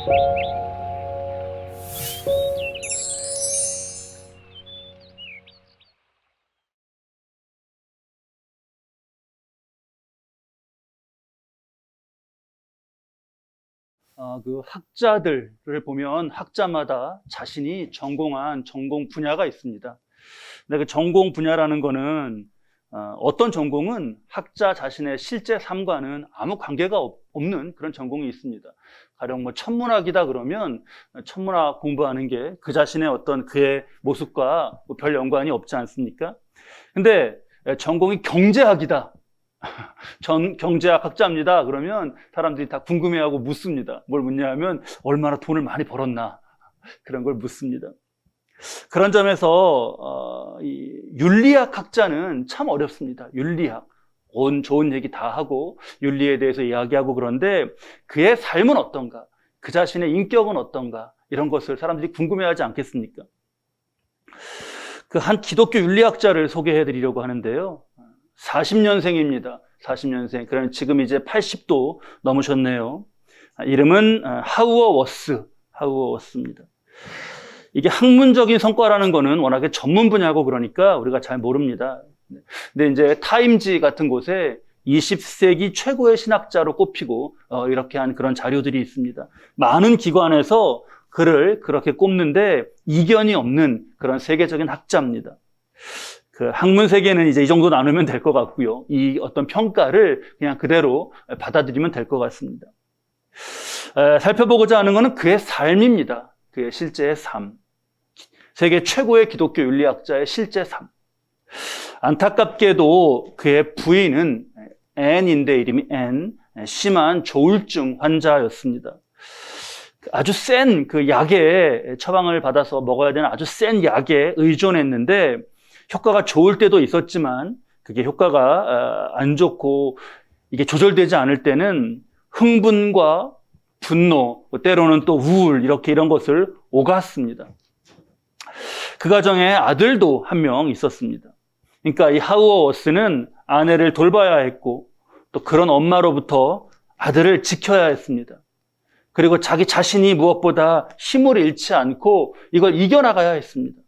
그 학자들을 보면 학자마다 자신이 전공한 전공 분야가 있습니다. 근데 그 전공 분야라는 거는 어떤 전공은 학자 자신의 실제 삶과는 아무 관계가 없는 그런 전공이 있습니다. 가령 뭐 천문학이다 그러면 천문학 공부하는 게 그 자신의 어떤 그의 모습과 별 연관이 없지 않습니까? 근데 전공이 경제학이다. 전 경제학 학자입니다. 그러면 사람들이 다 궁금해하고 묻습니다. 뭘 묻냐면 얼마나 돈을 많이 벌었나 그런 걸 묻습니다. 그런 점에서 이 윤리학 학자는 참 어렵습니다. 윤리학 온 좋은 얘기 다 하고 윤리에 대해서 이야기하고 그런데 그의 삶은 어떤가, 그 자신의 인격은 어떤가 이런 것을 사람들이 궁금해하지 않겠습니까? 그 한 기독교 윤리학자를 소개해드리려고 하는데요. 40년생입니다. 40년생. 그러면 지금 이제 80도 넘으셨네요. 이름은 하우어워스입니다. 이게 학문적인 성과라는 거는 워낙에 전문 분야고 그러니까 우리가 잘 모릅니다. 근데 이제 타임지 같은 곳에 20세기 최고의 신학자로 꼽히고 이렇게 한 그런 자료들이 있습니다. 많은 기관에서 그를 그렇게 꼽는데 이견이 없는 그런 세계적인 학자입니다. 그 학문 세계는 이제 이 정도 나누면 될 것 같고요. 이 어떤 평가를 그냥 그대로 받아들이면 될 것 같습니다. 살펴보고자 하는 것은 그의 삶입니다. 그의 실제의 삶. 세계 최고의 기독교 윤리학자의 실제 삶. 안타깝게도 그의 부인은 앤인데 이름이 앤, 심한 조울증 환자였습니다. 아주 센 그 약에 처방을 받아서 먹어야 되는 아주 센 약에 의존했는데 효과가 좋을 때도 있었지만 그게 효과가 안 좋고 이게 조절되지 않을 때는 흥분과 분노, 때로는 또 우울 이런 것을 오갔습니다. 그 가정에 아들도 한 명 있었습니다. 그러니까 이 하우어워스는 아내를 돌봐야 했고 또 그런 엄마로부터 아들을 지켜야 했습니다. 그리고 자기 자신이 무엇보다 힘을 잃지 않고 이걸 이겨나가야 했습니다.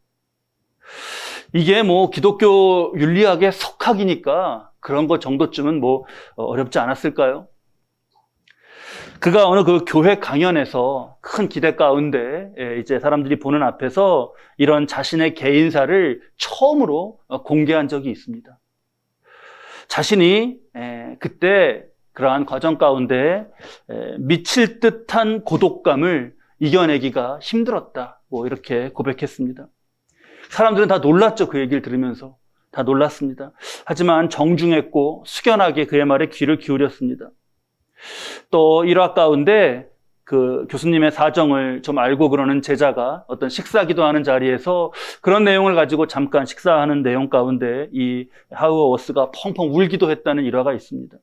이게 뭐 기독교 윤리학의 석학이니까 그런 것 정도쯤은 뭐 어렵지 않았을까요? 그가 어느 그 교회 강연에서 큰 기대 가운데 이제 사람들이 보는 앞에서 이런 자신의 개인사를 처음으로 공개한 적이 있습니다. 자신이 그때 그러한 과정 가운데 미칠 듯한 고독감을 이겨내기가 힘들었다. 뭐 이렇게 고백했습니다. 사람들은 다 놀랐죠. 그 얘기를 들으면서. 다 놀랐습니다. 하지만 정중했고 숙연하게 그의 말에 귀를 기울였습니다. 또 일화 가운데 그 교수님의 사정을 좀 알고 그러는 제자가 어떤 식사 기도하는 자리에서 그런 내용을 가지고 잠깐 식사하는 내용 가운데 이 하우어워스가 펑펑 울기도 했다는 일화가 있습니다.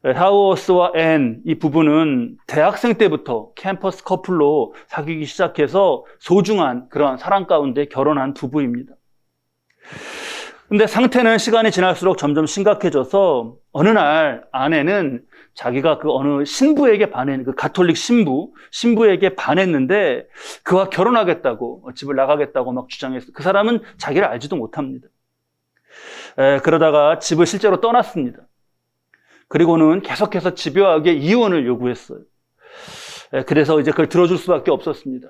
하우어워스와 앤, 이 부부는 대학생 때부터 캠퍼스 커플로 사귀기 시작해서 소중한 그런 사랑 가운데 결혼한 부부입니다. 근데 상태는 시간이 지날수록 점점 심각해져서 어느 날 아내는 자기가 그 어느 신부에게 그 가톨릭 신부에게 반했는데 그와 결혼하겠다고 집을 나가겠다고 막 주장했어요. 그 사람은 자기를 알지도 못합니다. 그러다가 집을 실제로 떠났습니다. 그리고는 계속해서 집요하게 이혼을 요구했어요. 그래서 이제 그걸 들어줄 수밖에 없었습니다.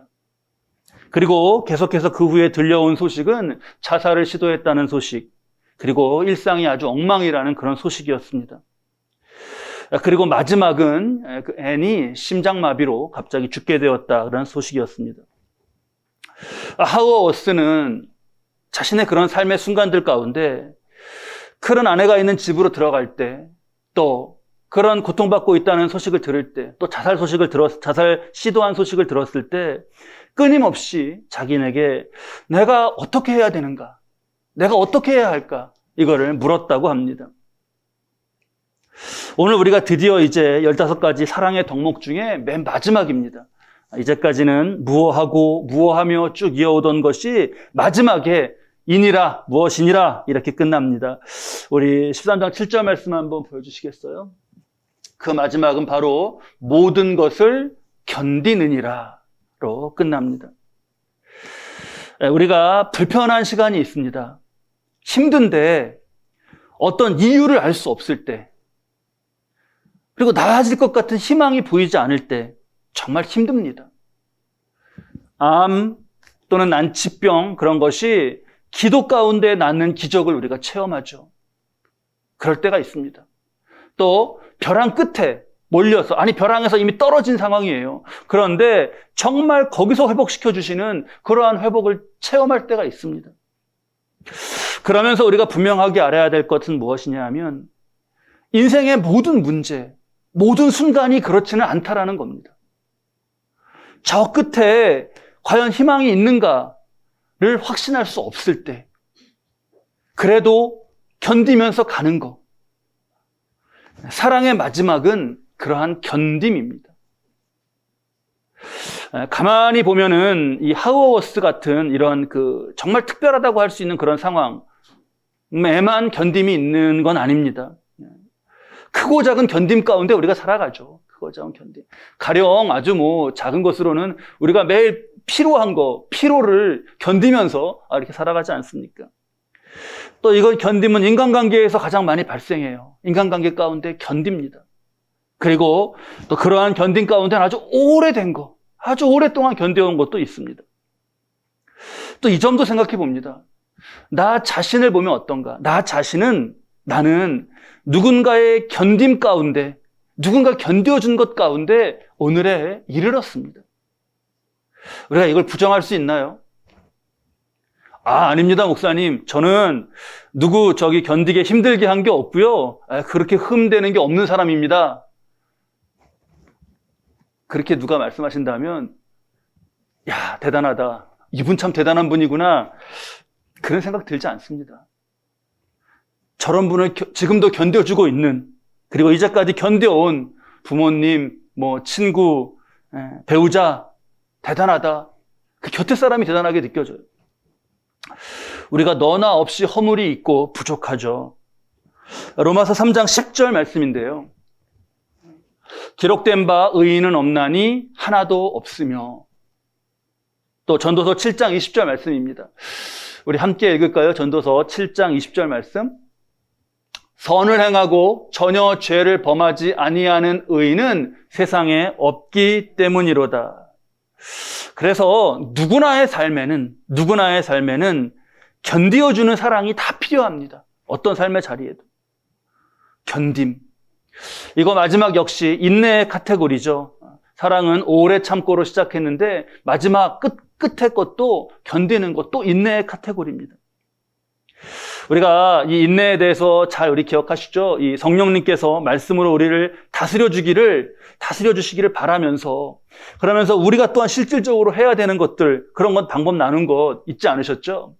그리고 계속해서 그 후에 들려온 소식은 자살을 시도했다는 소식, 그리고 일상이 아주 엉망이라는 그런 소식이었습니다. 그리고 마지막은 그 앤이 심장마비로 갑자기 죽게 되었다라는 소식이었습니다. 하우어워스는 자신의 그런 삶의 순간들 가운데 그런 아내가 있는 집으로 들어갈 때, 또 그런 고통받고 있다는 소식을 들을 때, 또 자살 시도한 소식을 들었을 때 끊임없이 자기에게 내가 어떻게 해야 되는가? 내가 어떻게 해야 할까? 이거를 물었다고 합니다. 오늘 우리가 드디어 이제 15가지 사랑의 덕목 중에 맨 마지막입니다. 이제까지는 무엇하며 쭉 이어오던 것이 마지막에 이니라 무엇이니라 이렇게 끝납니다. 우리 13장 7절 말씀 한번 보여주시겠어요? 그 마지막은 바로 모든 것을 견디느니라로 끝납니다. 우리가 불편한 시간이 있습니다. 힘든데 어떤 이유를 알 수 없을 때, 그리고 나아질 것 같은 희망이 보이지 않을 때 정말 힘듭니다. 암 또는 난치병, 그런 것이 기도 가운데 낫는 기적을 우리가 체험하죠. 그럴 때가 있습니다. 또 벼랑 끝에 몰려서, 아니 벼랑에서 이미 떨어진 상황이에요. 그런데 정말 거기서 회복시켜 주시는 그러한 회복을 체험할 때가 있습니다. 그러면서 우리가 분명하게 알아야 될 것은 무엇이냐 하면, 인생의 모든 문제, 모든 순간이 그렇지는 않다라는 겁니다. 저 끝에 과연 희망이 있는가를 확신할 수 없을 때, 그래도 견디면서 가는 것. 사랑의 마지막은 그러한 견딤입니다. 가만히 보면은 이 하우어워스 같은 이런 정말 특별하다고 할 수 있는 그런 상황에만 견딤이 있는 건 아닙니다. 크고 작은 견딤 가운데 우리가 살아가죠. 크고 작은 견딤. 가령 아주 작은 것으로는 우리가 매일 피로한 피로를 견디면서 이렇게 살아가지 않습니까? 또 이건 견딤은 인간관계에서 가장 많이 발생해요. 인간관계 가운데 견딥니다. 그리고 또 그러한 견딤 가운데는 아주 오래된 거, 아주 오랫동안 견뎌온 것도 있습니다. 또 이 점도 생각해 봅니다. 나 자신을 보면 어떤가? 나는 누군가의 견딤 가운데, 누군가 견뎌준 것 가운데 오늘에 이르렀습니다. 우리가 이걸 부정할 수 있나요? 아닙니다, 목사님. 저는 누구 견디게 힘들게 한 게 없고요. 그렇게 흠되는 게 없는 사람입니다. 그렇게 누가 말씀하신다면, 야, 대단하다. 이분 참 대단한 분이구나. 그런 생각 들지 않습니다. 저런 분을 지금도 견뎌주고 있는, 그리고 이제까지 견뎌온 부모님, 친구, 배우자, 대단하다. 그 곁에 사람이 대단하게 느껴져요. 우리가 너나 없이 허물이 있고 부족하죠. 로마서 3장 10절 말씀인데요. 기록된 바 의인은 없나니 하나도 없으며. 또 전도서 7장 20절 말씀입니다. 우리 함께 읽을까요? 전도서 7장 20절 말씀. 선을 행하고 전혀 죄를 범하지 아니하는 의인은 세상에 없기 때문이로다. 그래서 누구나의 삶에는 견디어주는 사랑이 다 필요합니다. 어떤 삶의 자리에도. 견딤. 이거 마지막 역시 인내의 카테고리죠. 사랑은 오래 참고로 시작했는데 마지막 끝의 것도 견디는 것도 인내의 카테고리입니다. 우리가 이 인내에 대해서 잘 우리 기억하시죠? 이 성령님께서 말씀으로 우리를 다스려 주시기를 바라면서, 그러면서 우리가 또한 실질적으로 해야 되는 것들, 그런 건 방법 나눈 것 잊지 않으셨죠?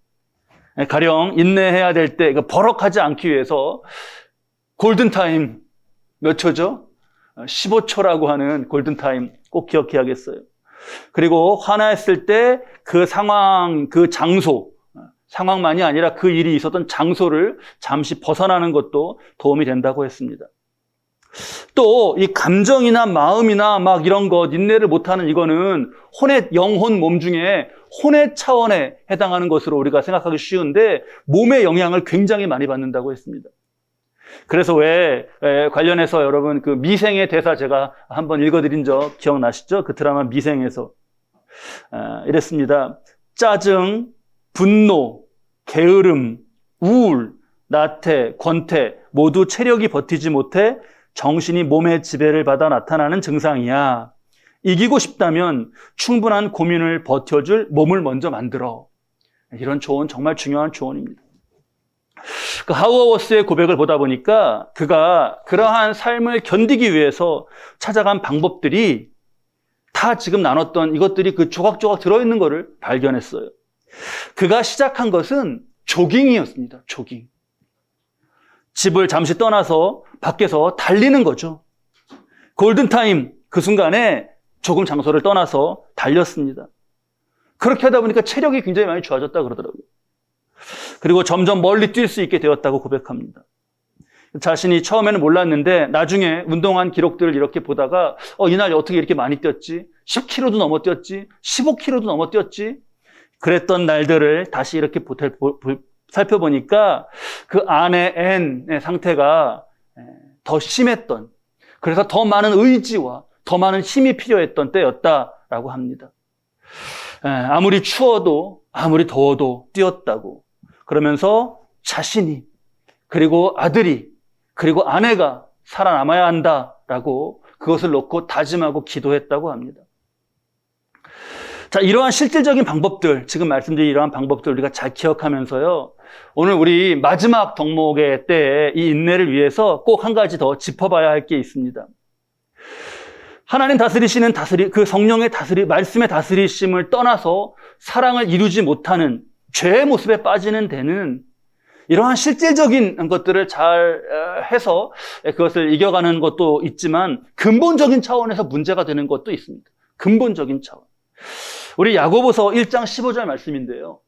가령 인내해야 될 때 버럭하지 않기 위해서 골든타임 몇 초죠? 15초라고 하는 골든타임 꼭 기억해야겠어요. 그리고 화나했을 때 그 상황, 그 장소, 상황만이 아니라 그 일이 있었던 장소를 잠시 벗어나는 것도 도움이 된다고 했습니다. 또 이 감정이나 마음이나 이런 것, 인내를 못하는 이거는 영혼, 몸 중에 혼의 차원에 해당하는 것으로 우리가 생각하기 쉬운데 몸의 영향을 굉장히 많이 받는다고 했습니다. 그래서 관련해서 여러분 미생의 대사 제가 한번 읽어드린 적 기억나시죠? 그 드라마 미생에서 이랬습니다. 짜증, 분노, 게으름, 우울, 나태, 권태 모두 체력이 버티지 못해 정신이 몸의 지배를 받아 나타나는 증상이야. 이기고 싶다면 충분한 고민을 버텨줄 몸을 먼저 만들어. 이런 조언 정말 중요한 조언입니다. 하우어워스의 고백을 보다 보니까 그가 그러한 삶을 견디기 위해서 찾아간 방법들이 다 지금 나눴던 이것들이 조각조각 들어있는 것을 발견했어요. 그가 시작한 것은 조깅이었습니다. 조깅. 집을 잠시 떠나서 밖에서 달리는 거죠. 골든타임 그 순간에 조금 장소를 떠나서 달렸습니다. 그렇게 하다 보니까 체력이 굉장히 많이 좋아졌다 그러더라고요. 그리고 점점 멀리 뛸 수 있게 되었다고 고백합니다. 자신이 처음에는 몰랐는데 나중에 운동한 기록들을 이렇게 보다가 이날 어떻게 이렇게 많이 뛰었지? 10km도 넘어 뛰었지? 15km도 넘어 뛰었지? 그랬던 날들을 다시 이렇게 살펴보니까 그 안에 N의 상태가 더 심했던, 그래서 더 많은 의지와 더 많은 힘이 필요했던 때였다라고 합니다. 아무리 추워도 아무리 더워도 뛰었다고. 그러면서 자신이, 그리고 아들이, 그리고 아내가 살아남아야 한다라고 그것을 놓고 다짐하고 기도했다고 합니다. 자, 이러한 실질적인 방법들, 지금 말씀드린 이러한 방법들 우리가 잘 기억하면서요, 오늘 우리 마지막 덕목의 때에 이 인내를 위해서 꼭 한 가지 더 짚어봐야 할 게 있습니다. 하나님 다스리시는 그 성령의 말씀의 다스리심을 떠나서 사랑을 이루지 못하는 죄의 모습에 빠지는 데는 이러한 실질적인 것들을 잘 해서 그것을 이겨가는 것도 있지만 근본적인 차원에서 문제가 되는 것도 있습니다. 근본적인 차원. 우리 야고보서 1장 15절 말씀인데요.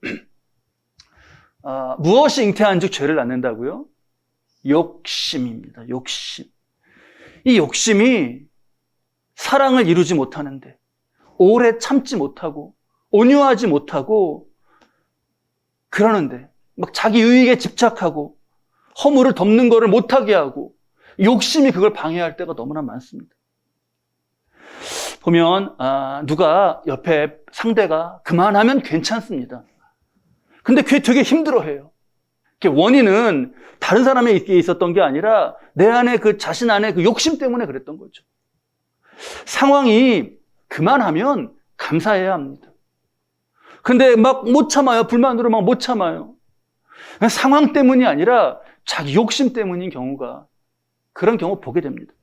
무엇이 잉태한 즉 죄를 낳는다고요? 욕심입니다. 욕심. 이 욕심이 사랑을 이루지 못하는데, 오래 참지 못하고 온유하지 못하고 그러는데, 막 자기 유익에 집착하고 허물을 덮는 것을 못하게 하고 욕심이 그걸 방해할 때가 너무나 많습니다. 보면 누가 옆에 상대가 그만하면 괜찮습니다. 근데 그게 되게 힘들어해요. 원인은 다른 사람에게 있었던 게 아니라 내 안에 그 자신 안에 그 욕심 때문에 그랬던 거죠. 상황이 그만하면 감사해야 합니다. 근데 막 못 참아요. 불만으로 막 못 참아요. 상황 때문이 아니라 자기 욕심 때문인 경우가, 그런 경우 보게 됩니다.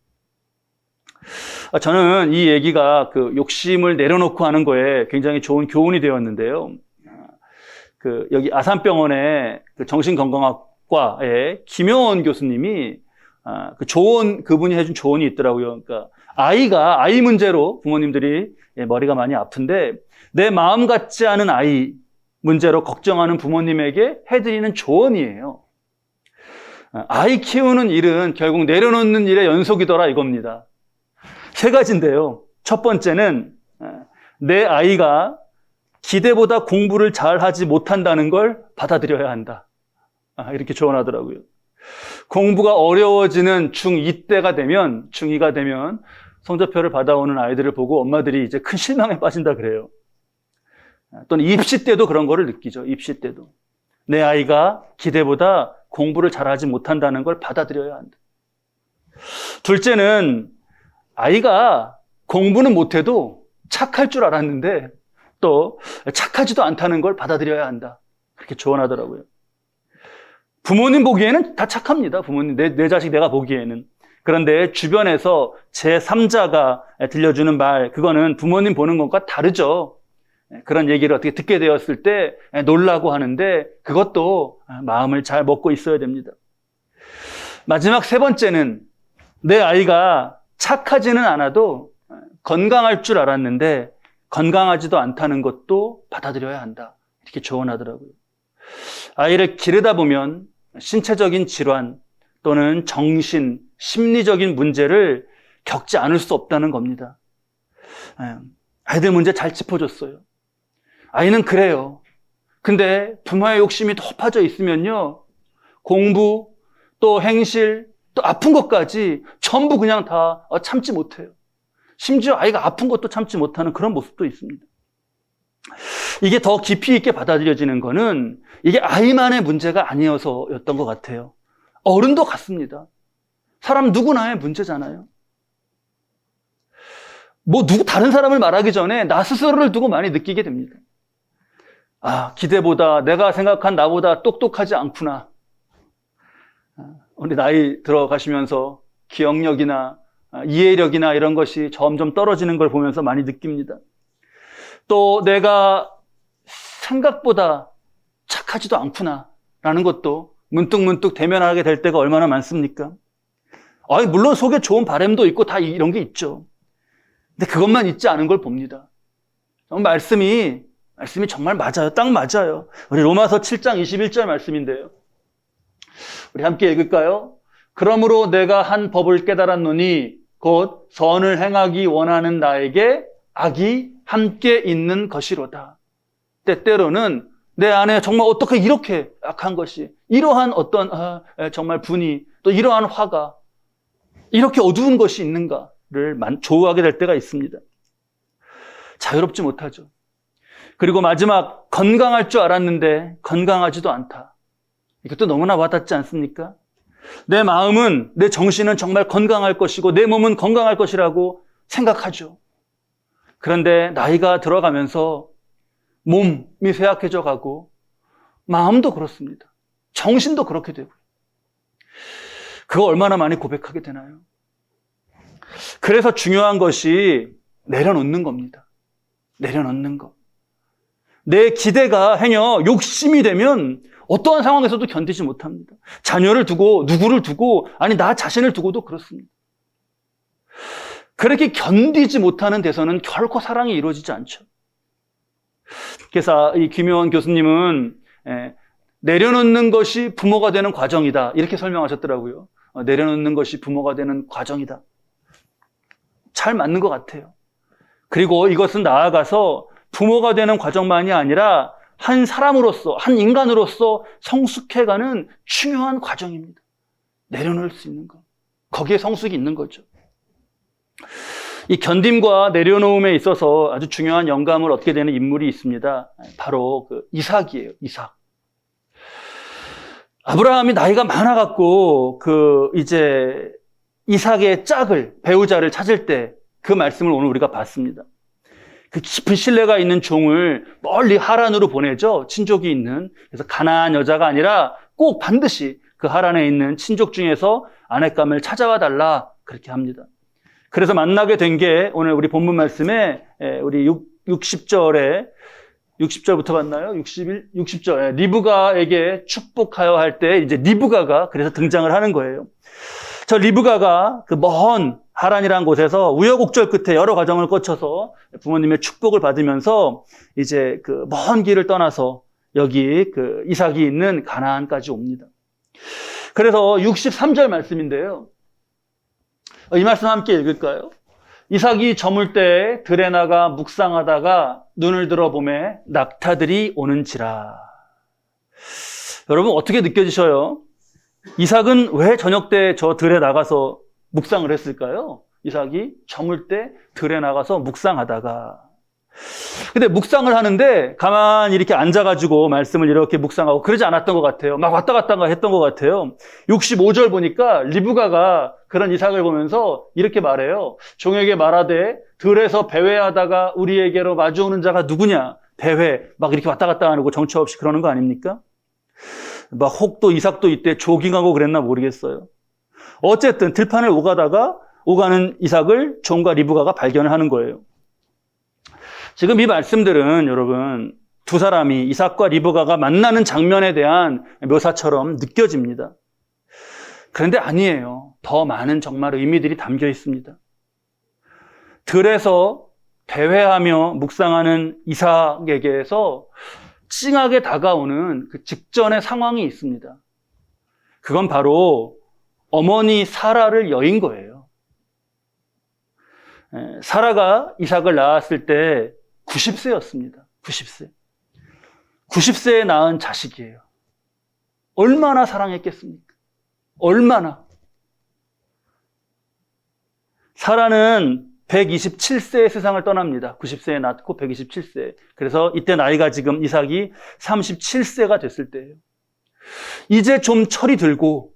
저는 이 얘기가 그 욕심을 내려놓고 하는 거에 굉장히 좋은 교훈이 되었는데요. 여기 아산병원의 그 정신건강학과의 김효원 교수님이 그분이 해준 조언이 있더라고요. 그러니까 아이 문제로 부모님들이 머리가 많이 아픈데, 내 마음 같지 않은 아이 문제로 걱정하는 부모님에게 해드리는 조언이에요. 아이 키우는 일은 결국 내려놓는 일의 연속이더라 이겁니다. 3가지인데요. 첫 번째는 내 아이가 기대보다 공부를 잘하지 못한다는 걸 받아들여야 한다. 이렇게 조언하더라고요. 공부가 어려워지는 중2 때가 되면, 중2가 되면 성적표를 받아오는 아이들을 보고 엄마들이 이제 큰 실망에 빠진다 그래요. 또는 입시 때도 그런 거를 느끼죠. 입시 때도. 내 아이가 기대보다 공부를 잘하지 못한다는 걸 받아들여야 한다. 둘째는 아이가 공부는 못해도 착할 줄 알았는데 또 착하지도 않다는 걸 받아들여야 한다. 그렇게 조언하더라고요. 부모님 보기에는 다 착합니다. 부모님, 내 자식 내가 보기에는. 그런데 주변에서 제3자가 들려주는 말, 그거는 부모님 보는 것과 다르죠. 그런 얘기를 어떻게 듣게 되었을 때 놀라고 하는데, 그것도 마음을 잘 먹고 있어야 됩니다. 마지막 3번째는 내 아이가 착하지는 않아도 건강할 줄 알았는데 건강하지도 않다는 것도 받아들여야 한다. 이렇게 조언하더라고요. 아이를 기르다 보면 신체적인 질환 또는 정신, 심리적인 문제를 겪지 않을 수 없다는 겁니다. 아이들 문제 잘 짚어줬어요. 아이는 그래요. 근데 부모의 욕심이 더 퍼져 있으면요, 공부, 또 행실, 또 아픈 것까지 전부 그냥 다 참지 못해요. 심지어 아이가 아픈 것도 참지 못하는 그런 모습도 있습니다. 이게 더 깊이 있게 받아들여지는 거는 이게 아이만의 문제가 아니어서였던 것 같아요. 어른도 같습니다. 사람 누구나의 문제잖아요. 다른 사람을 말하기 전에 나 스스로를 두고 많이 느끼게 됩니다. 기대보다, 내가 생각한 나보다 똑똑하지 않구나. 우리 나이 들어가시면서 기억력이나 이해력이나 이런 것이 점점 떨어지는 걸 보면서 많이 느낍니다. 또 내가 생각보다 착하지도 않구나 라는 것도 문득문득 대면하게 될 때가 얼마나 많습니까? 물론 속에 좋은 바람도 있고 다 이런 게 있죠. 근데 그것만 있지 않은 걸 봅니다. 말씀이 정말 맞아요. 딱 맞아요. 우리 로마서 7장 21절 말씀인데요. 우리 함께 읽을까요? 그러므로 내가 한 법을 깨달았노니 곧 선을 행하기 원하는 나에게 악이 함께 있는 것이로다. 때때로는 내 안에 정말 어떻게 이렇게 악한 것이, 이러한 어떤 정말 분이, 또 이러한 화가, 이렇게 어두운 것이 있는가를 조우하게 될 때가 있습니다. 자유롭지 못하죠. 그리고 마지막, 건강할 줄 알았는데 건강하지도 않다. 이것도 너무나 와닿지 않습니까? 내 마음은, 내 정신은 정말 건강할 것이고 내 몸은 건강할 것이라고 생각하죠. 그런데 나이가 들어가면서 몸이 쇠약해져 가고 마음도 그렇습니다. 정신도 그렇게 되고. 그거 얼마나 많이 고백하게 되나요? 그래서 중요한 것이 내려놓는 겁니다. 내려놓는 것. 내 기대가 행여 욕심이 되면 어떠한 상황에서도 견디지 못합니다. 자녀를 두고, 누구를 두고, 아니 나 자신을 두고도 그렇습니다. 그렇게 견디지 못하는 데서는 결코 사랑이 이루어지지 않죠. 그래서 이 김효원 교수님은 내려놓는 것이 부모가 되는 과정이다, 이렇게 설명하셨더라고요. 내려놓는 것이 부모가 되는 과정이다. 잘 맞는 것 같아요. 그리고 이것은 나아가서 부모가 되는 과정만이 아니라 한 사람으로서, 한 인간으로서 성숙해가는 중요한 과정입니다. 내려놓을 수 있는 것. 거기에 성숙이 있는 거죠. 이 견딤과 내려놓음에 있어서 아주 중요한 영감을 얻게 되는 인물이 있습니다. 바로 그 이삭이에요. 이삭. 아브라함이 나이가 많아갖고 이제 이삭의 짝을, 배우자를 찾을 때 그 말씀을 오늘 우리가 봤습니다. 그 깊은 신뢰가 있는 종을 멀리 하란으로 보내죠. 친족이 있는. 그래서 가나안 여자가 아니라 꼭 반드시 그 하란에 있는 친족 중에서 아내감을 찾아와 달라, 그렇게 합니다. 그래서 만나게 된 게 오늘 우리 본문 말씀에 우리 60절부터 봤나요? 60절. 리브가에게 축복하여 할 때 이제 리브가가 그래서 등장을 하는 거예요. 저 리브가가 그 먼 하란이라는 곳에서 우여곡절 끝에 여러 과정을 거쳐서 부모님의 축복을 받으면서 이제 그 먼 길을 떠나서 여기 그 이삭이 있는 가나안까지 옵니다. 그래서 63절 말씀인데요. 이 말씀 함께 읽을까요? 이삭이 저물 때 들에 나가 묵상하다가 눈을 들어보매 낙타들이 오는지라. 여러분 어떻게 느껴지셔요? 이삭은 왜 저녁 때 저 들에 나가서 묵상을 했을까요? 이삭이 저물 때 들에 나가서 묵상하다가. 근데 묵상을 하는데 가만히 이렇게 앉아가지고 말씀을 이렇게 묵상하고 그러지 않았던 것 같아요. 막 왔다 갔다 했던 것 같아요. 65절 보니까 리브가가 그런 이삭을 보면서 이렇게 말해요. 종에게 말하되 들에서 배회하다가 우리에게로 마주오는 자가 누구냐? 배회. 막 이렇게 왔다 갔다 하고 정처 없이 그러는 거 아닙니까? 막 혹도 이삭도 이때 조깅하고 그랬나 모르겠어요. 어쨌든 들판을 오가는 이삭을 종과 리브가가 발견을 하는 거예요. 지금 이 말씀들은 여러분 두 사람이 이삭과 리브가가 만나는 장면에 대한 묘사처럼 느껴집니다. 그런데 아니에요. 더 많은 정말 의미들이 담겨 있습니다. 들에서 배회하며 묵상하는 이삭에게서 찡하게 다가오는 그 직전의 상황이 있습니다. 그건 바로 어머니 사라를 여인 거예요. 사라가 이삭을 낳았을 때 90세였습니다. 90세. 90세에 낳은 자식이에요. 얼마나 사랑했겠습니까? 얼마나. 사라는 127세에 세상을 떠납니다. 90세에 낳고 127세. 그래서 이때 나이가 지금 이삭이 37세가 됐을 때예요. 이제 좀 철이 들고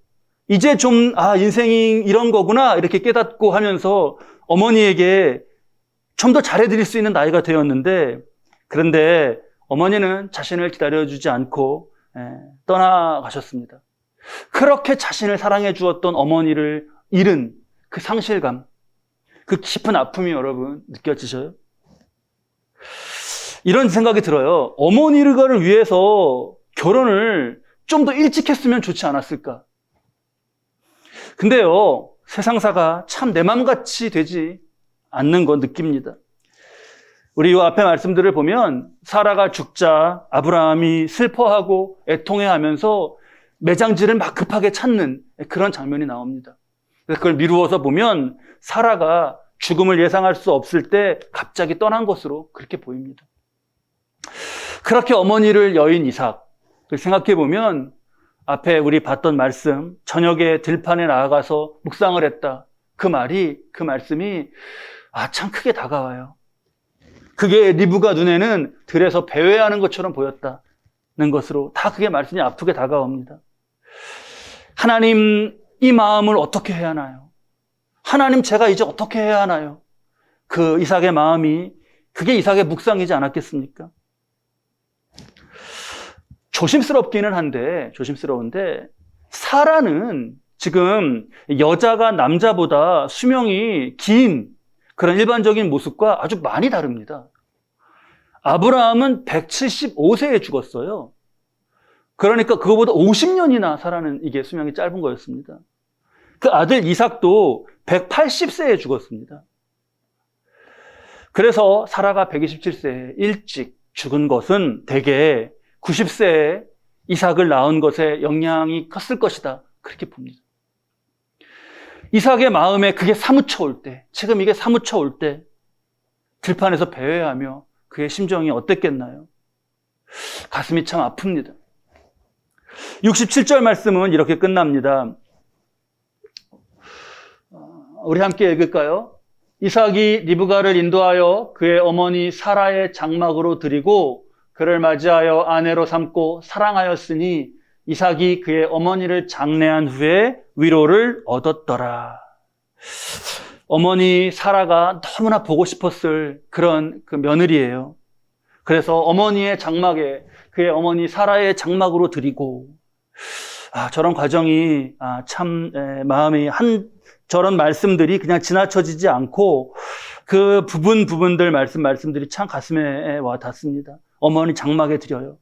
이제 좀 인생이 이런 거구나 이렇게 깨닫고 하면서 어머니에게 좀 더 잘해드릴 수 있는 나이가 되었는데, 그런데 어머니는 자신을 기다려주지 않고 떠나가셨습니다. 그렇게 자신을 사랑해 주었던 어머니를 잃은 그 상실감, 그 깊은 아픔이 여러분 느껴지셔요? 이런 생각이 들어요. 어머니를 위해서 결혼을 좀 더 일찍 했으면 좋지 않았을까? 근데요, 세상사가 참 내 맘같이 되지 않는 거 느낍니다. 우리 이 앞에 말씀들을 보면 사라가 죽자 아브라함이 슬퍼하고 애통해하면서 매장지를 막 급하게 찾는 그런 장면이 나옵니다. 그래서 그걸 미루어서 보면 사라가 죽음을 예상할 수 없을 때 갑자기 떠난 것으로 그렇게 보입니다. 그렇게 어머니를 여인 이삭, 생각해 보면 앞에 우리 봤던 말씀, 저녁에 들판에 나아가서 묵상을 했다. 그 말씀이 참 크게 다가와요. 그게 리브가 눈에는 들에서 배회하는 것처럼 보였다는 것으로 다 그게 말씀이 아프게 다가옵니다. 하나님, 이 마음을 어떻게 해야 하나요? 하나님, 제가 이제 어떻게 해야 하나요? 그 이삭의 마음이, 그게 이삭의 묵상이지 않았겠습니까? 조심스러운데 사라는 지금 여자가 남자보다 수명이 긴 그런 일반적인 모습과 아주 많이 다릅니다. 아브라함은 175세에 죽었어요. 그러니까 그거보다 50년이나 사라는 이게 수명이 짧은 거였습니다. 그 아들 이삭도 180세에 죽었습니다. 그래서 사라가 127세에 일찍 죽은 것은 대개 90세에 이삭을 낳은 것에 영향이 컸을 것이다. 그렇게 봅니다. 이삭의 마음에 그게 사무쳐 올 때, 지금 이게 사무쳐 올 때 들판에서 배회하며 그의 심정이 어땠겠나요? 가슴이 참 아픕니다. 67절 말씀은 이렇게 끝납니다. 우리 함께 읽을까요? 이삭이 리브가를 인도하여 그의 어머니 사라의 장막으로 들이고 그를 맞이하여 아내로 삼고 사랑하였으니 이삭이 그의 어머니를 장례한 후에 위로를 얻었더라. 어머니 사라가 너무나 보고 싶었을 그런 그 며느리예요. 그래서 어머니의 장막에 그의 어머니 사라의 장막으로 들이고 저런 과정이 참 마음이 저런 말씀들이 그냥 지나쳐지지 않고 그 부분들 말씀들이 참 가슴에 와 닿습니다. 어머니 장막에 드려요.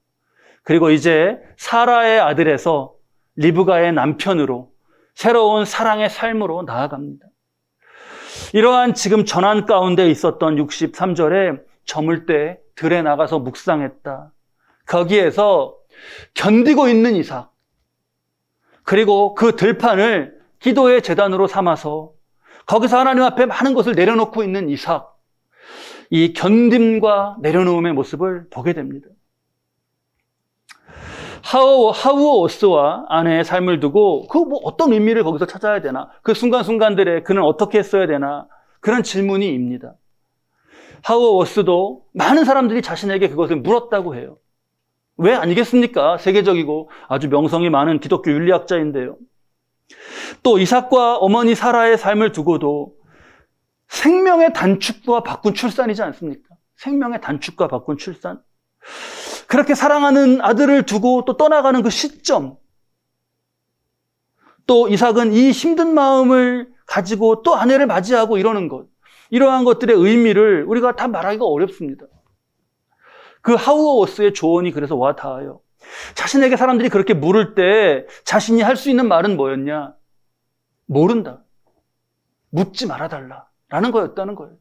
그리고 이제 사라의 아들에서 리브가의 남편으로 새로운 사랑의 삶으로 나아갑니다. 이러한 지금 전환 가운데 있었던 63절에 저물 때 들에 나가서 묵상했다. 거기에서 견디고 있는 이삭, 그리고 그 들판을 기도의 제단으로 삼아서 거기서 하나님 앞에 많은 것을 내려놓고 있는 이삭, 이 견딤과 내려놓음의 모습을 보게 됩니다. 하우오스와 아내의 삶을 두고 어떤 의미를 거기서 찾아야 되나, 그 순간순간들에 그는 어떻게 했어야 되나, 그런 질문이입니다. 하우오스도 많은 사람들이 자신에게 그것을 물었다고 해요. 왜 아니겠습니까? 세계적이고 아주 명성이 많은 기독교 윤리학자인데요. 또 이삭과 어머니 사라의 삶을 두고도 생명의 단축과 바꾼 출산이지 않습니까? 생명의 단축과 바꾼 출산. 그렇게 사랑하는 아들을 두고 또 떠나가는 그 시점. 또 이삭은 이 힘든 마음을 가지고 또 아내를 맞이하고 이러는 것. 이러한 것들의 의미를 우리가 다 말하기가 어렵습니다. 그 하우어워스의 조언이 그래서 와 닿아요. 자신에게 사람들이 그렇게 물을 때 자신이 할 수 있는 말은 뭐였냐? 모른다. 묻지 말아달라. 라는 거였다는 거예요.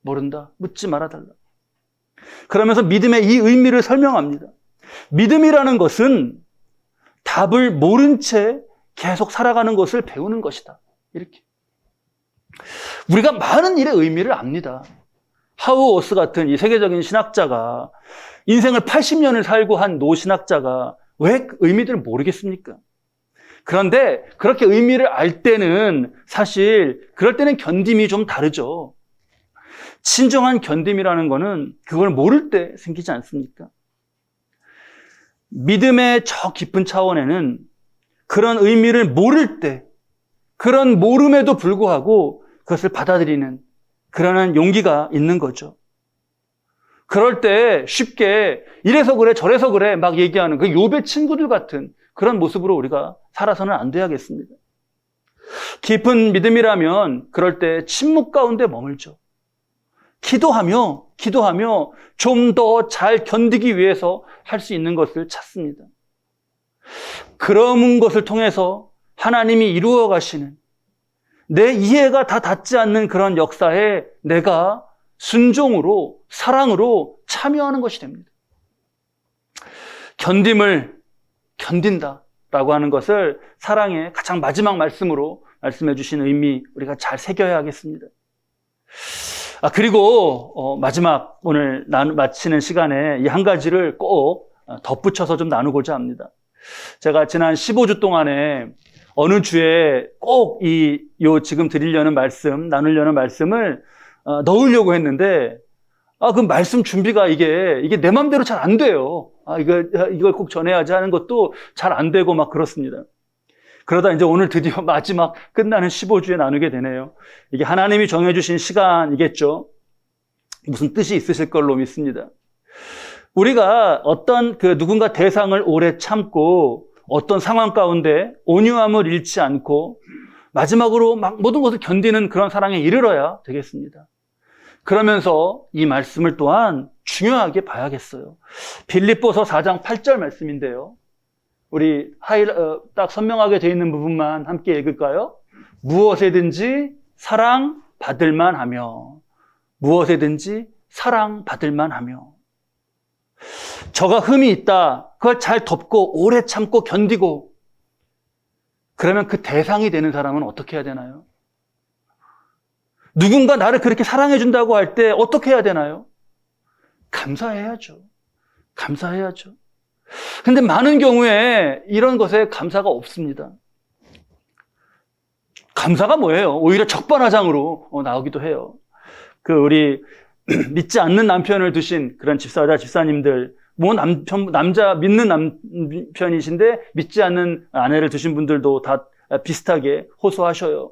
모른다. 묻지 말아달라. 그러면서 믿음의 이 의미를 설명합니다. 믿음이라는 것은 답을 모른 채 계속 살아가는 것을 배우는 것이다. 이렇게. 우리가 많은 일의 의미를 압니다. 하우어스 같은 이 세계적인 신학자가 인생을 80년을 살고 한 노신학자가 왜 의미들을 모르겠습니까? 그런데 그렇게 의미를 알 때는 사실 그럴 때는 견딤이 좀 다르죠. 진정한 견딤이라는 거는 그걸 모를 때 생기지 않습니까? 믿음의 저 깊은 차원에는 그런 의미를 모를 때, 그런 모름에도 불구하고 그것을 받아들이는 그러한 용기가 있는 거죠. 그럴 때 쉽게 이래서 그래 저래서 그래 막 얘기하는 그 욥의 친구들 같은 그런 모습으로 우리가 살아서는 안 돼야겠습니다. 깊은 믿음이라면 그럴 때 침묵 가운데 머물죠. 기도하며 좀 더 잘 견디기 위해서 할 수 있는 것을 찾습니다. 그런 것을 통해서 하나님이 이루어 가시는 내 이해가 다 닿지 않는 그런 역사에 내가 순종으로 사랑으로 참여하는 것이 됩니다. 견딘다. 라고 하는 것을 사랑의 가장 마지막 말씀으로 말씀해 주신 의미 우리가 잘 새겨야 하겠습니다. 그리고 마지막 오늘 마치는 시간에 이 한 가지를 꼭 덧붙여서 좀 나누고자 합니다. 제가 지난 15주 동안에 어느 주에 꼭 지금 드리려는 말씀, 나누려는 말씀을 넣으려고 했는데 그 말씀 준비가 이게 내 맘대로 잘 안 돼요. 이걸 꼭 전해야지 하는 것도 잘 안 되고 막 그렇습니다. 그러다 이제 오늘 드디어 마지막 끝나는 15주에 나누게 되네요. 이게 하나님이 정해주신 시간이겠죠. 무슨 뜻이 있으실 걸로 믿습니다. 우리가 어떤 누군가 대상을 오래 참고 어떤 상황 가운데 온유함을 잃지 않고 마지막으로 막 모든 것을 견디는 그런 사랑에 이르러야 되겠습니다. 그러면서 이 말씀을 또한 중요하게 봐야겠어요. 빌립보서 4장 8절 말씀인데요. 우리 딱 선명하게 되어 있는 부분만 함께 읽을까요? 무엇에든지 사랑받을 만하며 무엇에든지 사랑받을 만하며 저가 흠이 있다. 그걸 잘 덮고 오래 참고 견디고 그러면 그 대상이 되는 사람은 어떻게 해야 되나요? 누군가 나를 그렇게 사랑해 준다고 할 때 어떻게 해야 되나요? 감사해야죠. 감사해야죠. 근데 많은 경우에 이런 것에 감사가 없습니다. 감사가 뭐예요? 오히려 적반하장으로 나오기도 해요. 우리 믿지 않는 남편을 두신 그런 집사자, 집사님들, 남자 믿는 남편이신데 믿지 않는 아내를 두신 분들도 다 비슷하게 호소하셔요.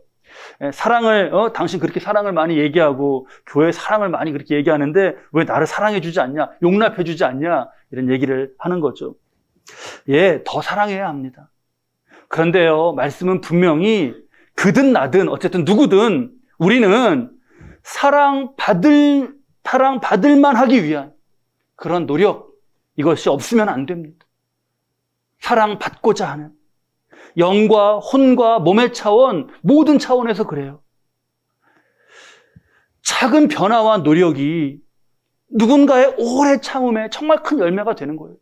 당신 그렇게 사랑을 많이 얘기하고 교회 사랑을 많이 그렇게 얘기하는데 왜 나를 사랑해 주지 않냐, 용납해 주지 않냐 이런 얘기를 하는 거죠. 더 사랑해야 합니다. 그런데요, 말씀은 분명히 그든 나든 어쨌든 누구든 우리는 사랑받을 만하기 위한 그런 노력, 이것이 없으면 안 됩니다. 사랑받고자 하는 영과 혼과 몸의 차원, 모든 차원에서 그래요. 작은 변화와 노력이 누군가의 오래 참음에 정말 큰 열매가 되는 거예요.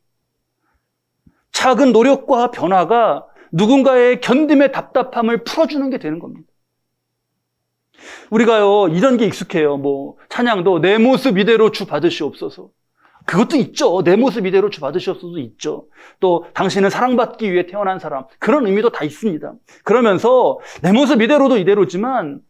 작은 노력과 변화가 누군가의 견딤의 답답함을 풀어주는 게 되는 겁니다. 우리가요, 이런 게 익숙해요. 찬양도 내 모습 이대로 주 받으시옵소서. 그것도 있죠. 내 모습 이대로 주 받으시옵소서도 있죠. 또 당신은 사랑받기 위해 태어난 사람, 그런 의미도 다 있습니다. 그러면서 내 모습 이대로도 이대로지만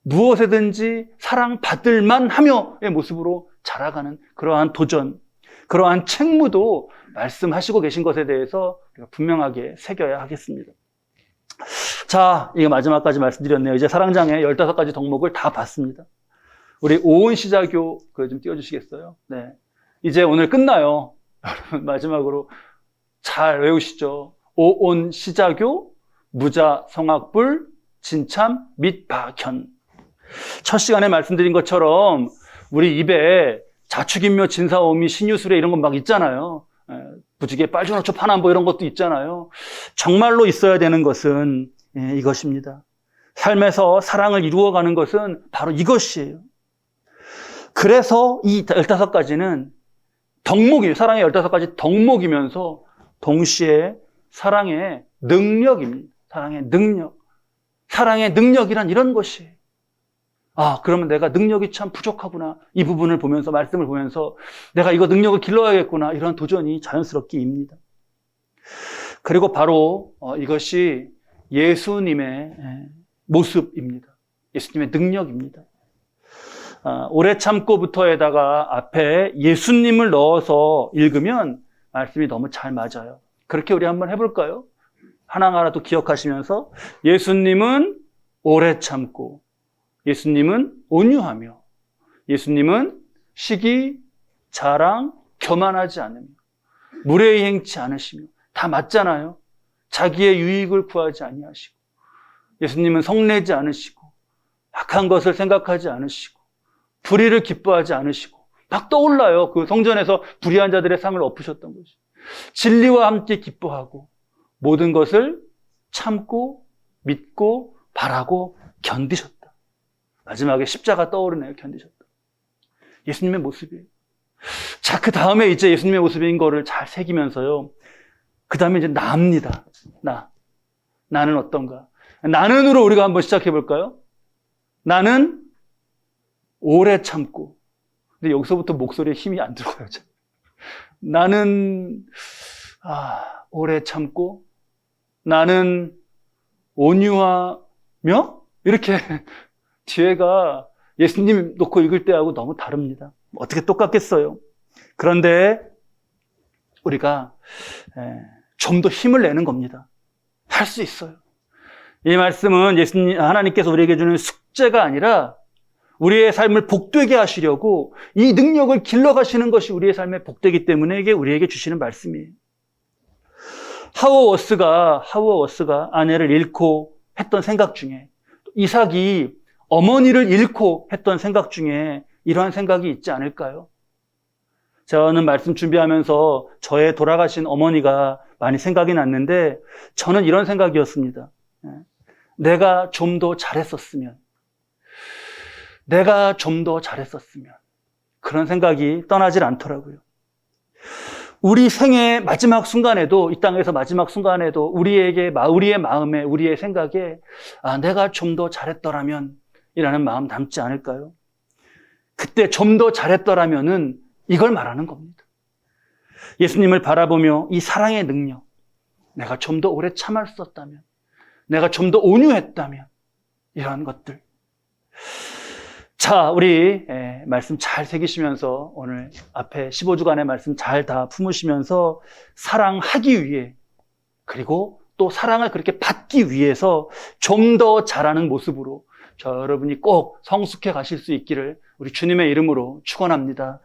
무엇에든지 사랑받을 만하며의 모습으로 자라가는 그러한 도전, 그러한 책무도 말씀하시고 계신 것에 대해서 우리가 분명하게 새겨야 하겠습니다. 자, 이거 마지막까지 말씀드렸네요. 이제 사랑장의 15가지 덕목을 다 봤습니다. 우리 오온시자교 좀 띄워주시겠어요? 네. 이제 오늘 끝나요. 여러분 마지막으로 잘 외우시죠? 오온시자교, 무자, 성악불, 진참, 및 박현. 첫 시간에 말씀드린 것처럼 우리 입에 자축인묘, 진사오미, 신유술에 이런 거 막 있잖아요. 부지개, 빨주노초, 파남보 이런 것도 있잖아요. 정말로 있어야 되는 것은 이것입니다. 삶에서 사랑을 이루어가는 것은 바로 이것이에요. 그래서 이 15가지는 덕목이에요. 사랑의 15가지 덕목이면서 동시에 사랑의 능력입니다. 사랑의 능력. 사랑의 능력이란 이런 것이에요. 그러면 내가 능력이 참 부족하구나. 이 부분을 보면서, 말씀을 보면서 내가 이거 능력을 길러야겠구나. 이런 도전이 자연스럽게 입니다. 그리고 바로 이것이 예수님의 모습입니다. 예수님의 능력입니다. 오래 참고부터에다가 앞에 예수님을 넣어서 읽으면 말씀이 너무 잘 맞아요. 그렇게 우리 한번 해볼까요? 하나하나도 기억하시면서 예수님은 오래 참고, 예수님은 온유하며, 예수님은 시기, 자랑, 교만하지 않으며, 무례히 행치 않으시며, 다 맞잖아요. 자기의 유익을 구하지 아니하시고, 예수님은 성내지 않으시고, 악한 것을 생각하지 않으시고, 불의를 기뻐하지 않으시고, 막 떠올라요. 그 성전에서 불의한 자들의 상을 엎으셨던 것이. 진리와 함께 기뻐하고, 모든 것을 참고, 믿고, 바라고, 견디셨다. 마지막에 십자가 떠오르네요. 견디셨다. 예수님의 모습이에요. 자, 그 다음에 이제 예수님의 모습인 거를 잘 새기면서요. 그 다음에 이제 나입니다. 나는 어떤가? 나는으로 우리가 한번 시작해 볼까요? 나는 오래 참고. 근데 여기서부터 목소리에 힘이 안 들어가요. 나는 오래 참고, 나는 온유하며, 이렇게 뒤에가 예수님 놓고 읽을 때하고 너무 다릅니다. 어떻게 똑같겠어요? 그런데 우리가 좀 더 힘을 내는 겁니다. 할 수 있어요. 이 말씀은 하나님께서 우리에게 주는 숙제가 아니라 우리의 삶을 복되게 하시려고 이 능력을 길러가시는 것이 우리의 삶의 복되기 때문에 이게 우리에게 주시는 말씀이에요. 하워워스가 아내를 잃고 했던 생각 중에, 이삭이 어머니를 잃고 했던 생각 중에 이러한 생각이 있지 않을까요? 저는 말씀 준비하면서 저의 돌아가신 어머니가 많이 생각이 났는데 저는 이런 생각이었습니다. 내가 좀 더 잘했었으면, 그런 생각이 떠나질 않더라고요. 우리 생의 마지막 순간에도, 이 땅에서 마지막 순간에도 우리의 마음에, 우리의 생각에 내가 좀 더 잘했더라면 이라는 마음 담지 않을까요? 그때 좀 더 잘했더라면은 이걸 말하는 겁니다. 예수님을 바라보며 이 사랑의 능력, 내가 좀 더 오래 참았었다면, 내가 좀 더 온유했다면, 이러한 것들. 자, 우리 말씀 잘 새기시면서 오늘 앞에 15주간의 말씀 잘 다 품으시면서 사랑하기 위해, 그리고 또 사랑을 그렇게 받기 위해서 좀 더 잘하는 모습으로 여러분이 꼭 성숙해 가실 수 있기를 우리 주님의 이름으로 축원합니다.